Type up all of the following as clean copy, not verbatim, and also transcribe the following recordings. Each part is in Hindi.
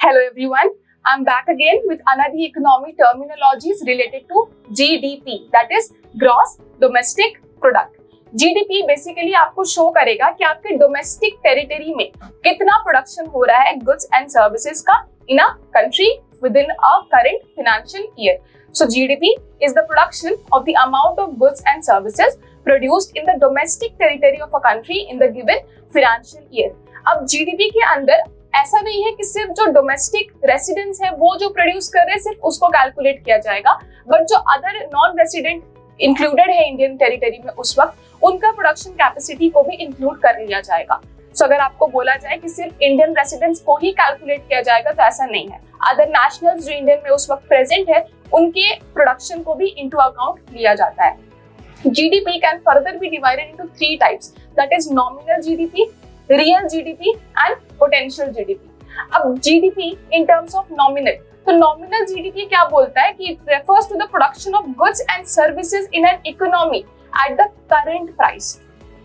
Hello everyone, I'm back again with another economy terminologies related to GDP, that is Gross Domestic Product. GDP basically आपको शो करेगा कि आपके डोमेस्टिक टेरिटरी में कितना प्रोडक्शन हो रहा है गुड्स एंड सर्विसेज का in a country within a current financial year. So GDP is the production of the amount of goods and services produced in the domestic territory of a country in the given financial year. अब GDP के अंदर ऐसा नहीं है कि सिर्फ जो डोमेस्टिक रेसिडेंट्स है वो जो प्रोड्यूस कर रहे हैं सिर्फ उसको कैलकुलेट किया जाएगा, बट जो अदर नॉन रेसिडेंट इंक्लूडेड है इंडियन टेरिटरी में उस वक्त उनका प्रोडक्शन कैपेसिटी को भी इंक्लूड कर लिया जाएगा. सो अगर आपको बोला जाए कि सिर्फ इंडियन रेसिडेंट्स को ही कैलकुलेट किया जाएगा तो ऐसा नहीं है. अदर नेशनल्स जो इंडियन में उस वक्त प्रेजेंट है उनके प्रोडक्शन को भी इनटू अकाउंट लिया जाता है. GDP can further be divided into three types, that is nominal GDP, real GDP and potential GDP. अब GDP in terms of nominal, तो nominal GDP क्या बोलता है कि it refers to the production of goods and services in an economy at the current price.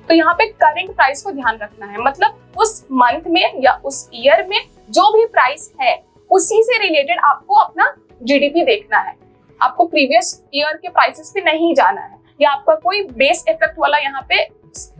तो यहाँ पे करंट प्राइस को ध्यान रखना है, मतलब उस मंथ में या उस ईयर में जो भी प्राइस है उसी से रिलेटेड आपको अपना GDP देखना है. आपको प्रीवियस ईयर के प्राइसेस पे नहीं जाना है या आपका कोई बेस इफेक्ट वाला यहाँ पे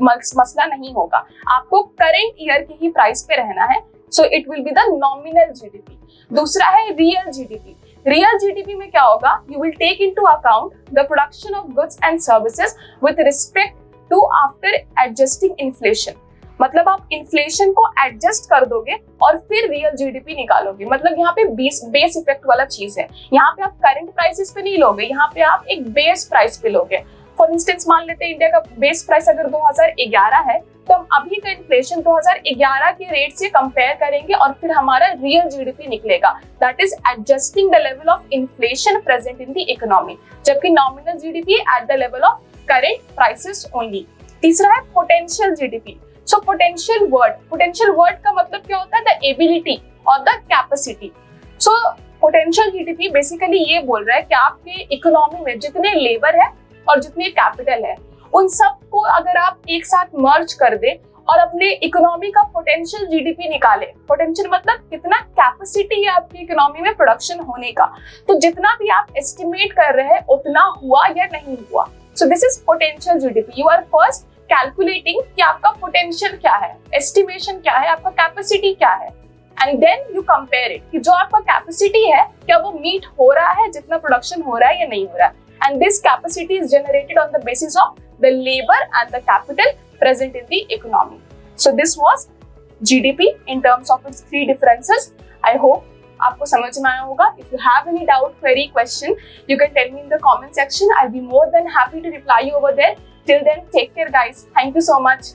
मसला नहीं होगा. आपको करंट ईयर के ही प्राइस पे रहना है. So it will be the nominal GDP. दूसरा है रियल GDP. रियल GDP में क्या होगा? You will take into account the production of goods and services with respect to after adjusting inflation. मतलब आप इन्फ्लेशन को एडजस्ट कर दोगे और फिर रियल GDP निकालोगे. मतलब यहाँ पे बेस इफेक्ट वाला चीज है. यहाँ पे आप करंट प्राइसेस पे नहीं लोगे, यहाँ पे आप एक बेस प्राइस पे लोगे. फॉर इंस्टेंस मान लेते हैं इंडिया का बेस प्राइस अगर 2011 है तो हम अभी का इन्फ्लेशन 2011 के रेट से कंपेयर करेंगे और फिर हमारा रियल GDP निकलेगा. That is adjusting the level of inflation present in the economy, जबकि nominal GDP at the level of current prices only. तीसरा है potential GDP. So potential word का मतलब क्या होता है? द एबिलिटी और the capacity. So potential GDP basically ये बोल रहा है कि आपके इकोनॉमी में जितने लेबर है और जितने कैपिटल है उन सबको अगर आप एक साथ मर्ज कर दे और अपने इकोनॉमी का पोटेंशियल GDP निकाले. पोटेंशियल मतलब कितना कैपेसिटी है आपकी इकोनॉमी में प्रोडक्शन होने का, तो जितना भी आप एस्टिमेट कर रहे हैं उतना हुआ या नहीं हुआ. So this is potential GDP. You are first calculating कि आपका पोटेंशियल क्या है, एस्टिमेशन क्या है, आपका कैपेसिटी क्या है, and then you compare it कि जो आपका कैपेसिटी है क्या वो मीट हो रहा है जितना प्रोडक्शन हो रहा है या नहीं हो रहा है. And this capacity is generated on the basis of the labor and the capital present in the economy. So this was GDP in terms of its three differences. I hope आपको समझ में आया होगा. If you have any doubt, query, question, you can tell me in the comment section. I'll be more than happy to reply you over there. Till then, take care guys. Thank you so much.